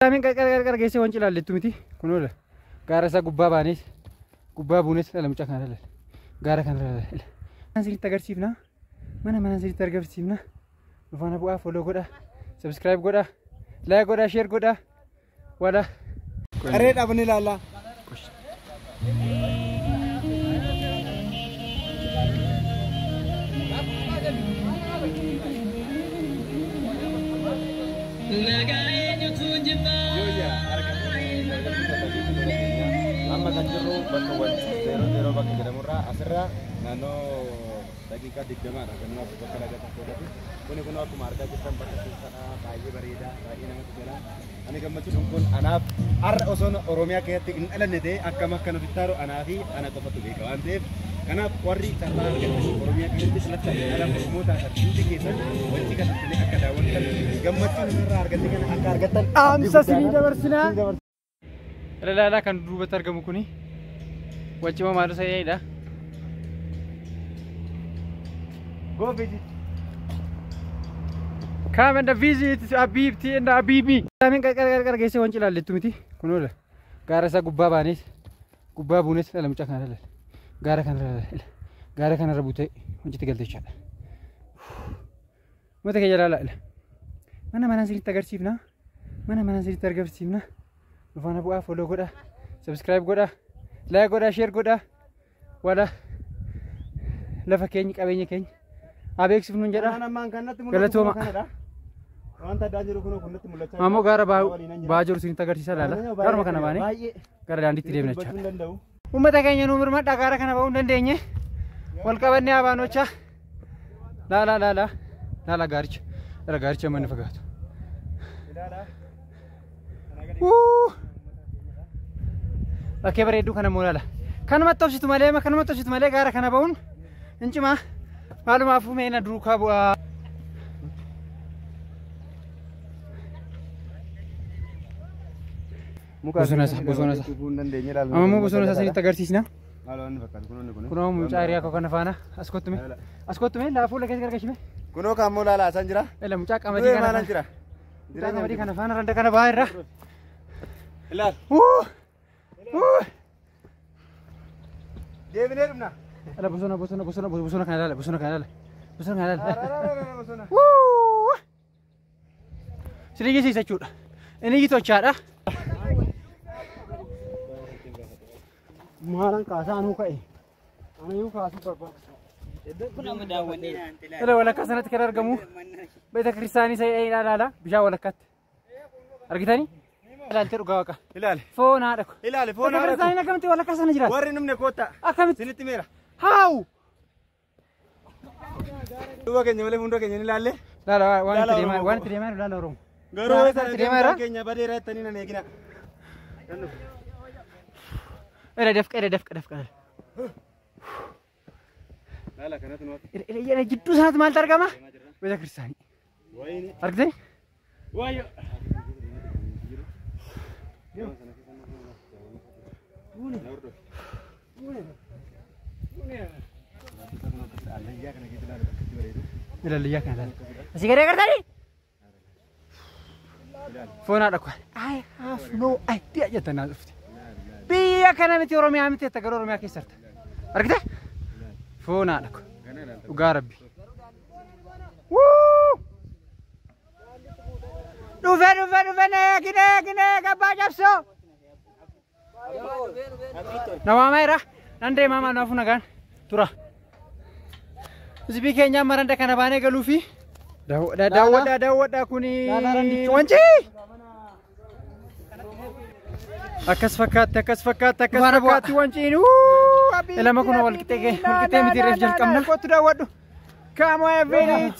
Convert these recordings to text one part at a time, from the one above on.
Kami kar geesse wanci ilaallettu miti kunuudha gaara isaa gubbaa baanes gubbaa buunes dhala mucaa kana dhala gaara kana dhala mana sirriitti agarsiifna mana sirriitti agarsiifna dhufaana bu'aa follow godha subscribe godha like godha share godha wala qaree dhabni ilaalla amma kan jirru bakka wanti 00 bakka jedhamurraa asirraa naannoo daqiiqaa 20dha kan nuuf bakka laga tokkotti kun akkuma argaa jirtan bakka keessaa baay'ee bareeda baay'ee namatti tola ani gammachuun kun anaaf har'a osoo Oromiyaa keessatti hin dhalanne ta'e akkam akka nuti taaro anaa fi ana qofatu beeka waan ta'eef kanaaf warri carraa argatan Oromiyaa keessatti filatan ala Oromoota hundi keessan wanti kanatti akka daawwatan gammachuun irraa argatan kana akka argatan amsa sinii dabarsinaa Lala kan duubatti argamu kuni wajjima maaltu sayyidha. Go visit. Come and visit Abibti and Abibi. Kami kar geesse wanci ilaallettu miti kunuudha gaara isaa gubbaa baanes gubbaa buunes dhala mucaa kana dhala gaara kana irra buutee wancitti galte jechaadha. Mata kee jalaa laala mana sirriitti agarsiifna mana sirriitti agarsiifna. Dhufaana bu'aa follow godha subscribe godha like godha share godha wala lafa keenya qabeenya keenya abeeksifnu jedha galatooma wanta addaa jiru kun natti mul'achaa ammoo gaara baa jiru isinitti agarsiisa laala gaaruma kana baane gara daandiitti deemna jechaadha uummata keenya nuu mirmadha gaara kana ba'uu hin dandeenye wal qabannee abaanochaa laala gaaricha manni fagaatu Bakkee bareedduu kana moolala kanumatti obsitu malee gaara kana ba'uun hincimaa maalumaafuu meena duukaa bu'aa bosona ammoo bosona isaa isinitti agarsiisna kunoo mucaa hiriyaa koo kana faana as kottume laafuu lakeessa gargashime kunoo kaammoo laalaa isaan jira ela mucaa qamadii kana faana randa kana ba'aa irra ilaal deebinee dhumna ala bosona kana ilaala silii geessiisa jechuudha inni gitochaadha maalan kaasaa anuu ka'e anuu kaasuu barbaada walakkaa sanatti kan argamu beeta kiristaanii sa'ee ilaala bishaan walakkaatti argitanii ilaalte dhugaa waqa ilaale foon haadha ko ilaale foon haadha ko kiristaanii akkamitti walakkaa sana jiraata warri numne koota akkamitti sinitti meera haawu duuba keenya malee fuuldura keenya ni ilaalle laala waan itti deemaa laala oromo garuu isa keenya badeera jettanii nan eegina dafqa laala kanatu nuti jidduu sanatti maaltu argama beeta kiristaanii argitanii waayo ilaliyyaa kana asii gadee agartanii foon haadha ko I have no idea jettanii dhufte biyya kana miti Oromiyaa miti jetta gara Oromiyaa keessa jirta argite foon haadha ko dhugaa rabbi dhufe gine gabbaa cabsoo nawaama irra nan deemaa maanaafuu nagaan tura hizbii keenyaan maranda kana baanee galuu fi daawwadha kuni wanci akkas fakkaatti wanciin lama kun walqixxee miti reef jalqabna kottu daawwadhu come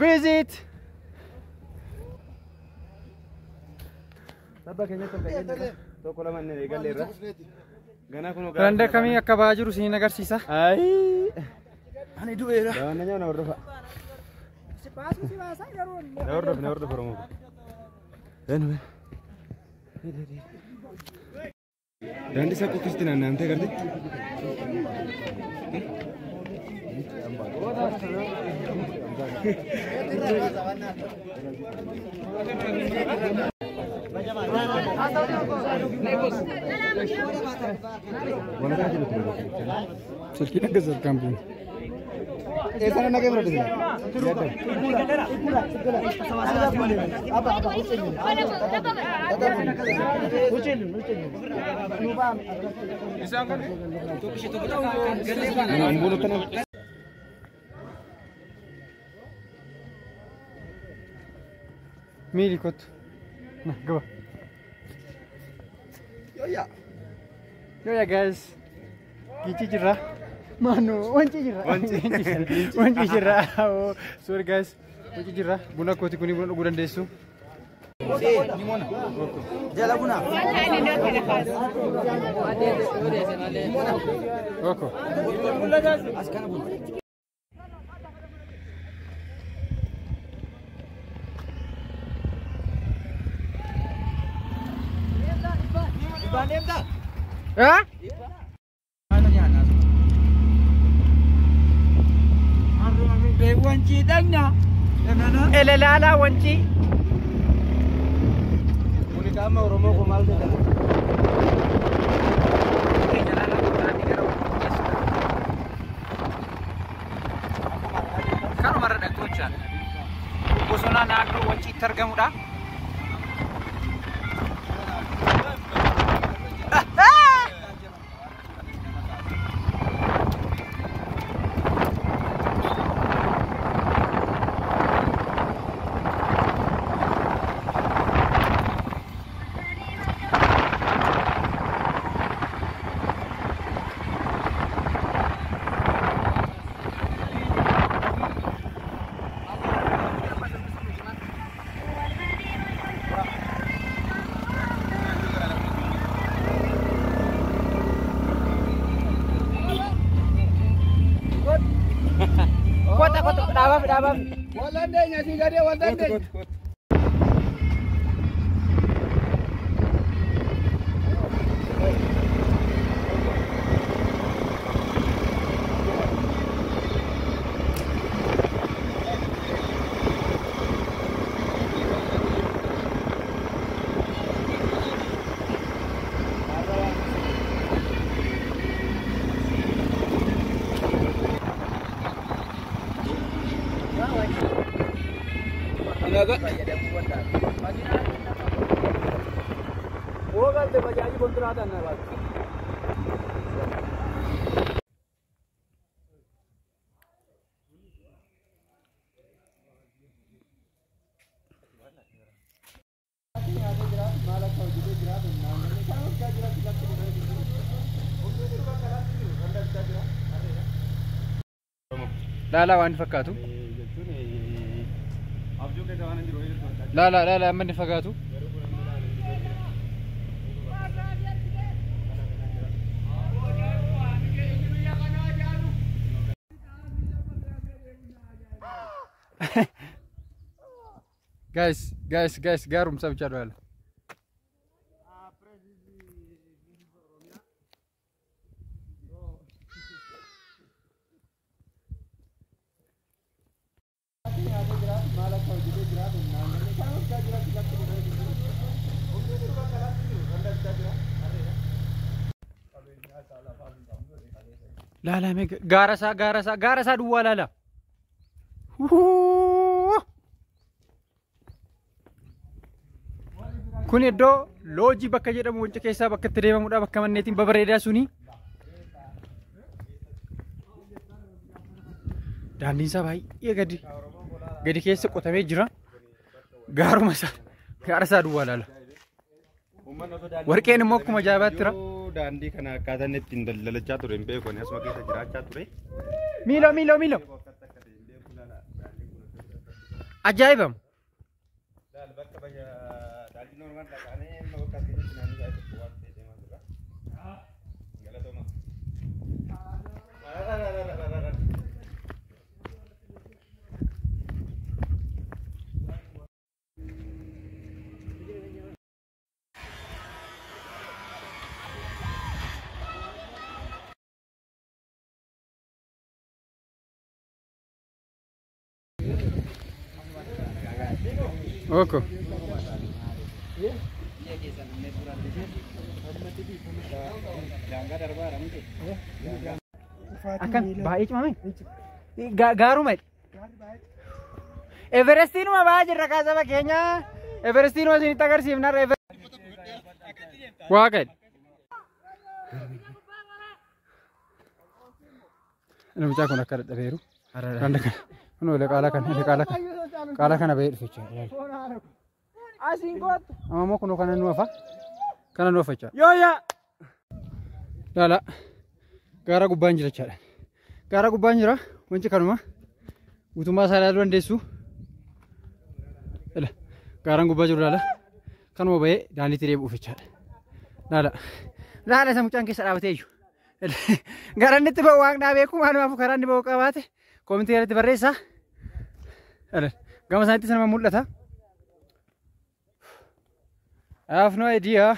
visit sabba keenyatti tokko lama inni eegalleerra ganaa kun randa kamii akka ba'aa jiru isiniin agarsiisa ani du'eera daawwanna nyaana hordofa na hordofa oromoo daandii isaa qokkisitti naanna'amtee garte Silky nagazal camping. Esa na camera din. Mili kot. Nah, go. Yo ya guys. Gici jirra. Manu, wanci jirra. Wanci jirra. Oh, sorry guys. Wanci jirra. Buna koti kuni buna ugudan desu. Jala buna. Oko. Ha? Wanci dagna. Elelala wanci. Kuni kama Oromo ko mal de. Kan marra dhaqtocha. Bosona naannoo wanciitti argamudha. Kota dabam. Walandenya sigade walandenya. वो गलते बजाजी बोल रहा था ना बात Lala waan fakkaatu. Lala amma ni fakkaatu. Guys, gaarumsa bicha dhala. Lala me gaara sa duwwaa lala. Kun iddoo loojii bakka jedhamu wanca keessaa bakka itti deemamudha, bakka manneetiin babareedaa suni. Daandiin isaa baay'ee gadi keessa qotamee jira. Gaara isaa duwwaa lala. Warqeen immoo akkuma ajaa'ibaatti jira. Daandii kana akkaataan ittiin daldalachaa ture hin beeku, asuma keessa jiraachaa ture. Miilo. Ajaa'ibam. Oko. Akan baik mami. Garu mai. Everestin ma baaj rakasa ba Kenya. Everestin ma sini tagar sim nar Everest. Wakai. Ana bicara kau nak kerja beru. Kanda kan. Kau le kala kan. Kala kan beru fecha. Asing kot. Ama kau kana nuafa. Kana nuafa fecha. Yo ya. Lala. Gara gubbaan jira jechaadha. Gara gubbaan jira wanci kanuma guutummaa isaa ilaaluu dandeessu. Gaaraan gubbaa jiru laala. Kanuma bahee daandiitti deebi'uuf jechaadha. Laala. Laala isa mucaan keessa dhaabatee iyyuu. Gara inni itti ba'u waaqnaa beeku maalumaaf karaa inni ba'u qabaate koomintii irratti barreessaa. Gama isaaniitti nama mul'ata. I have no idea.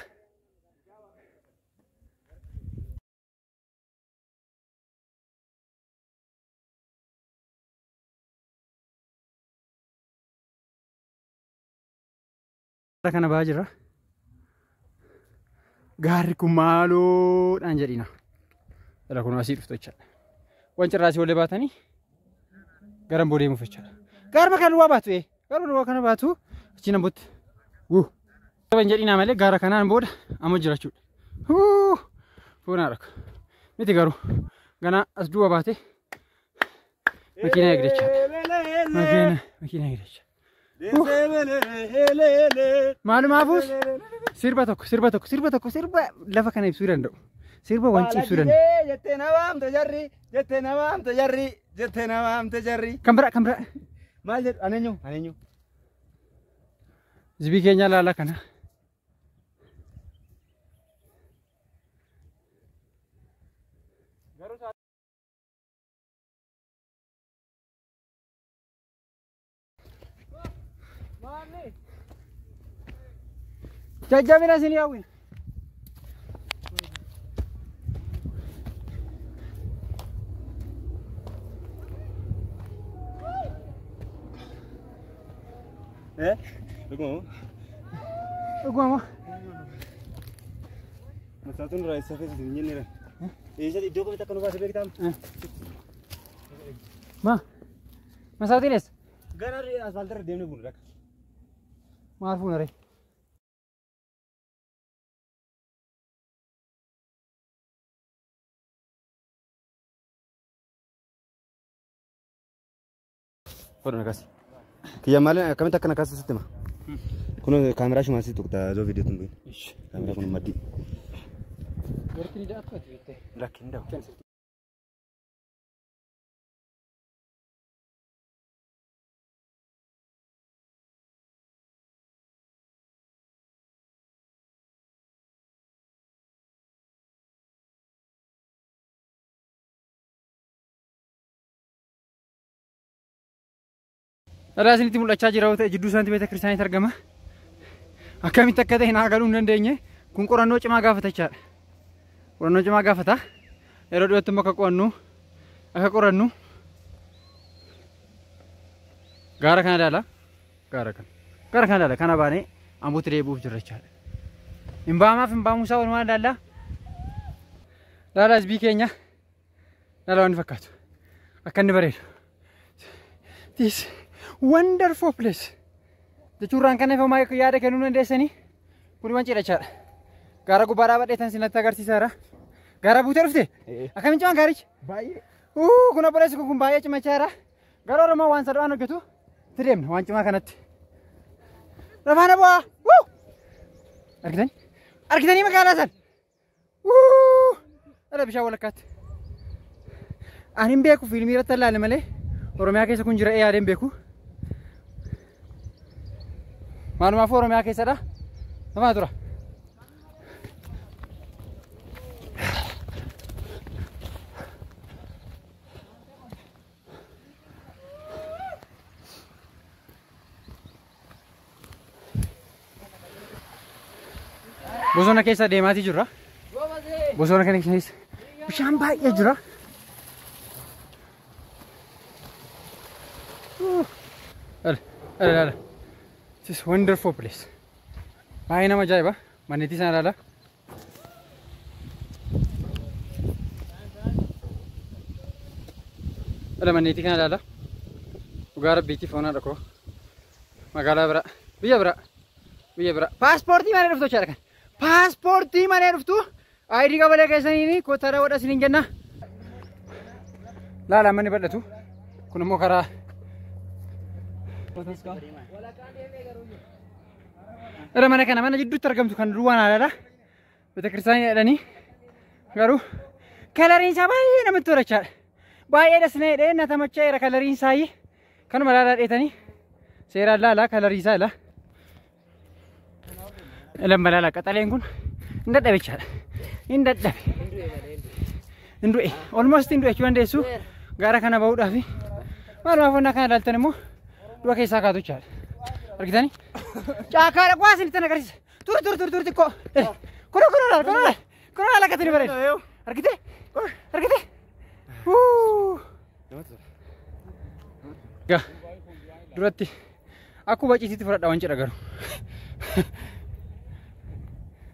Kana ba'aa jira. Gaarri kun maaloodhaan jedhina. Dhala kun asii dhuftu jechaadha. Wanci irraa asii wallee baatanii garan boo deemuuf jechaadha. Gaarma kan duwwaa baatu gaarma duwwaa kana baatu achi nambotti. Qaban jedhina malee gaara kanaan booda amma jira jechuudha. Foonaa rakka. Miti garuu ganaa as duwwaa baatee makiinaa eegde jechaadha. Makiinaa eegde jechaadha. Maalumaafus sirba tokko lafa kana ibsuu danda'u. Sirba wanci ibsuu danda'u. Jettee namaamte jarri. Kan biraa. Maal jedhu aneenyu. Zibii keenya laala kana. Jajjabina isin yaawin. Dhuguma. Masaatuun irraa isa keessa hin jennera. Eessatti iddoo kamitti akka nu baasee beektamu? Masaatiin eessa? Gara asfaaltii irra deemnee bulu dhaqna. Maal fuuna ree? Foto nakasi. Kiyya malee akkamitti akka nakasi sitti hima? Kun kaameraa shumaasii tuqta yoo viidiyoo tun beeku. Kaameraa kun maddi. Warqii ni daakuu ati jettee. Lakkin da'u. Raasinitti mul'achaa jira yoo ta'e jidduu isaaniitti beeta kiristaaniitti argama. Akkamitti akka ta'e naa galuu hin dandeenye. Kun qorannoo cimaa gaafata jechaadha. Qorannoo cimaa gaafata. Yeroo dhiyootti immoo akka qorannu gaara kana ilaala. Gaara kana ilaala. Kana baanee ambooti deebi'uuf jirra jechaadha. Hin baamaaf hin baamuusaa walumaa ilaalla. Laala asbii keenya laala waan fakkaatu. Akka inni bareedu. Wonderful place. Jechuurraan kan eefamaa yaada kennuu dandeessanii kun waan cidhachaadha. Gaara gubbaa dhaabadheetan sinatti agarsiisaara. Gaara buutee dhufte? Akkamiin cimaan gaarichi? Baay'ee. Kun obboleessi kun baay'ee cimachaadha. Gara Oromoo waan sadaan hojjetu itti deemna waan cimaa kanatti. Lafaana bu'aa. Argitanii magaalaa san? Dhala bishaan walakkaatti. Ani hin beeku fiilmii irratti ilaale malee Oromiyaa keessa kun jira yaadeen beeku. Maalumaaf Oromiyaa keessadha. Namaa tura. Bosona keessa deemaatii jirra. Bosona kana keessa bishaan baay'ee jira. This is a wonderful place. Baay'ee nama ajaa'iba. Manneetii sana ilaala. Manneetii kana ilaala. Dhugaa rabbiitiif onaadha koo. Magaalaa bira. Biyya bira. Biyya bira. Paaspoortii malee dhuftu jechaadha kan. Paaspoortii malee dhuftu. Aayidii qabalee keessanii kottaa daawwadha isiniin jenna. Laala manni bal'atu. Kun immoo karaa. Mana kana mana jidduutti argamtu kan duwwaan haalaadha. Beetakiristaanii jedhanii garuu kalariin isaa baay'ee namatti tola jechaadha. Baay'ee dasnee dheena tamachaa'eera kalariin isaa kanuma laalaa dheetanii seeraan laalaa kalarii isaa ilaa. Lamma laalaa qaxaleen kun hin dadhabe jechaadha. Hin dadhabe. Hin du'e. Almost hin du'e jechuu dandeessu gaara kana bahuudhaaf maalumaaf onnaa kana ilaaltan immoo du'a keessaa kaatu jechaadha. Argitanii? Caakaadha kuwaa isinitti agarsiisa. Turi xiqqoo. Kun laala akkatanii bareeda. Argitee? Argitee? Gaa duratti akkuma ciitiitti fudhadha waan jedha garuu.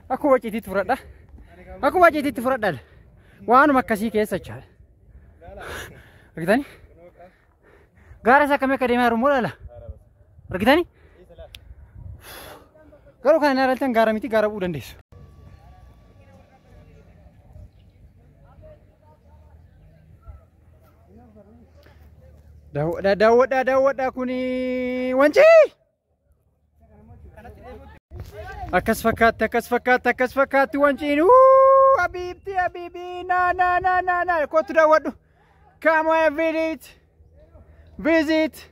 Akkuma ciitiitti fudhadha. Akkuma ciitiitti fudhadha. Waanuma akkasii keessa jechaadha. Argitanii? Gaara isaa akkamii akka deemaa jiru immoo laala. Argitanii? Garuu kan inni ilaaltan gaara miti gaara bu'uu dandeessu. Daawwadhaa kuni wancii. Akkas fakkaatti wanciin. Habiibti na kottu daawwadhu. Come on visit.